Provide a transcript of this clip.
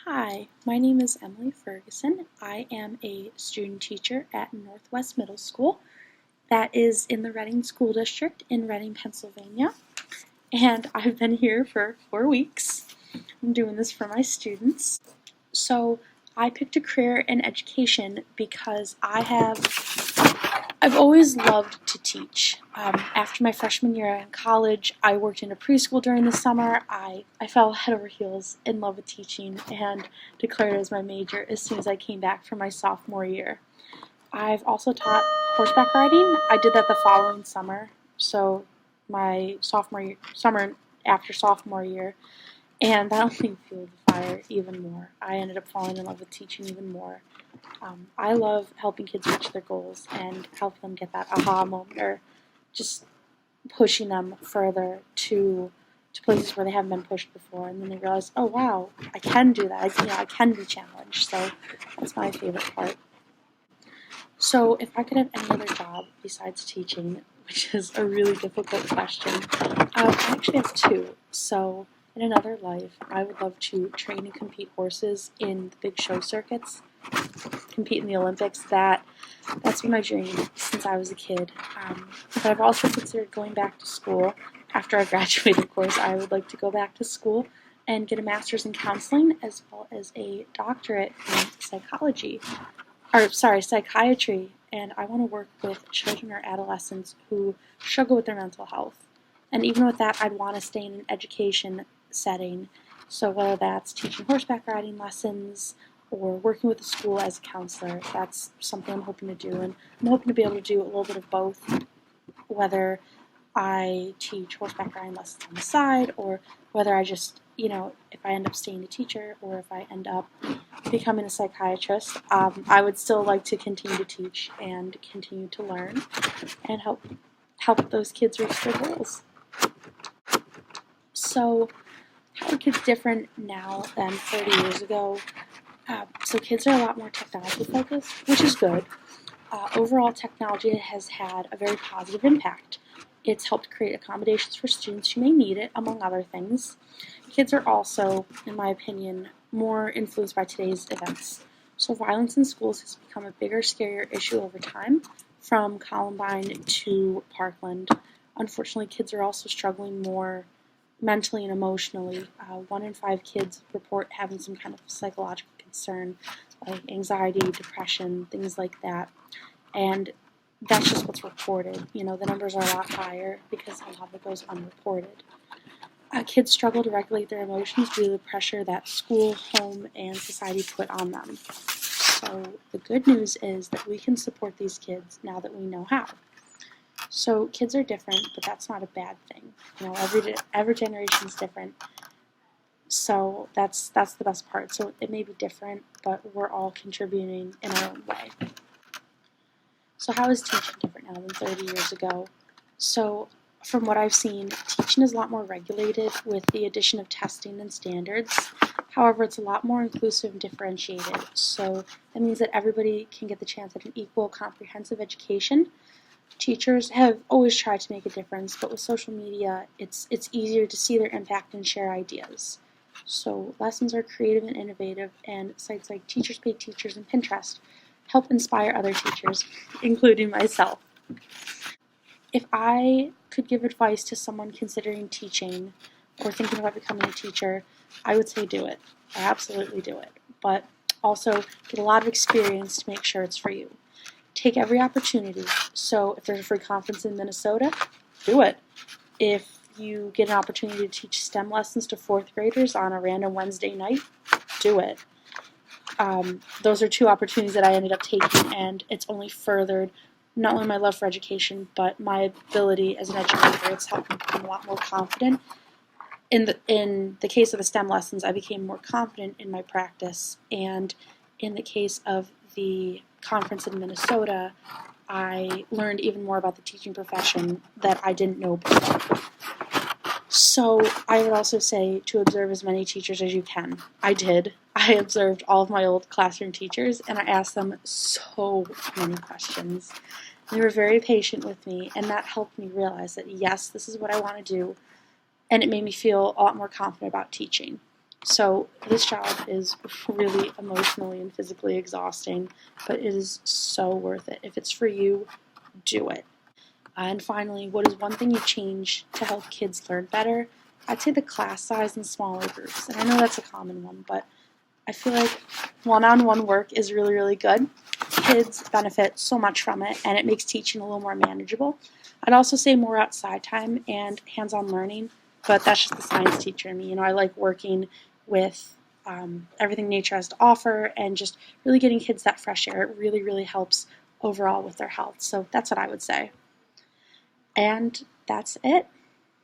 Hi, my name is Emily Ferguson. I am a student teacher at Northwest Middle School that is in the Reading School District in Reading, Pennsylvania. And I've been here for 4 weeks. I'm doing this for my students. So I picked a career in education because I've always loved to teach. After my freshman year in college, I worked in a preschool during the summer. I fell head over heels in love with teaching and declared it as my major as soon as I came back from my sophomore year. I've also taught horseback riding. I did that the following summer, so my summer after sophomore year, and that only fueled the fire even more. I ended up falling in love with teaching even more. I love helping kids reach their goals and help them get that aha moment, or just pushing them further to places where they haven't been pushed before, and then they realize, oh wow, I can do that. I can be challenged. So that's my favorite part. So if I could have any other job besides teaching, which is a really difficult question, I actually have two. So in another life, I would love to train and compete horses in the big show circuits, compete in the Olympics. That's been my dream since I was a kid. But I've also considered going back to school. After I graduate, of course, I would like to go back to school and get a master's in counseling as well as a doctorate in psychiatry. And I want to work with children or adolescents who struggle with their mental health. And even with that, I'd want to stay in an education setting. So whether that's teaching horseback riding lessons or working with a school as a counselor, that's something I'm hoping to do. And I'm hoping to be able to do a little bit of both, whether I teach horseback riding lessons on the side, or whether I just, if I end up staying a teacher, or if I end up becoming a psychiatrist. I would still like to continue to teach and continue to learn and help those kids reach their goals. So how are kids different now than 30 years ago? So kids are a lot more technology focused, which is good. Overall, technology has had a very positive impact. It's helped create accommodations for students who may need it, among other things. Kids are also, in my opinion, more influenced by today's events. So violence in schools has become a bigger, scarier issue over time, from Columbine to Parkland. Unfortunately, kids are also struggling more mentally and emotionally. 1 in 5 kids report having some kind of psychological concern, like anxiety, depression, things like that. And that's just what's reported. The numbers are a lot higher because a lot of it goes unreported. Kids struggle to regulate their emotions due to the pressure that school, home, and society put on them. So the good news is that we can support these kids now that we know how. So kids are different, but that's not a bad thing. Every generation is different. So that's the best part. So it may be different, but we're all contributing in our own way. So how is teaching different now than 30 years ago? So from what I've seen, teaching is a lot more regulated with the addition of testing and standards. However, it's a lot more inclusive and differentiated. So that means that everybody can get the chance at an equal, comprehensive education. Teachers have always tried to make a difference, but with social media, it's easier to see their impact and share ideas. So lessons are creative and innovative, and sites like Teachers Pay Teachers and Pinterest help inspire other teachers, including myself. If I could give advice to someone considering teaching or thinking about becoming a teacher, I would say do it. Absolutely do it. But also get a lot of experience to make sure it's for you. Take every opportunity. So if there's a free conference in Minnesota, do it. If you get an opportunity to teach STEM lessons to 4th graders on a random Wednesday night, do it. Those are 2 opportunities that I ended up taking, and it's only furthered not only my love for education, but my ability as an educator. It's helped me become a lot more confident. In the case of the STEM lessons, I became more confident in my practice, and in the case of the conference in Minnesota, I learned even more about the teaching profession that I didn't know before. So I would also say to observe as many teachers as you can. I did. I observed all of my old classroom teachers, and I asked them so many questions. They were very patient with me, and that helped me realize that, yes, this is what I want to do, and it made me feel a lot more confident about teaching. So this job is really emotionally and physically exhausting, but it is so worth it. If it's for you, do it. And finally, what is one thing you change to help kids learn better? I'd say the class size and smaller groups. And I know that's a common one, but I feel like one-on-one work is really, really good. Kids benefit so much from it, and it makes teaching a little more manageable. I'd also say more outside time and hands-on learning, but that's just the science teacher in me. I like working with everything nature has to offer and just really getting kids that fresh air. It really, really helps overall with their health. So that's what I would say. And that's it.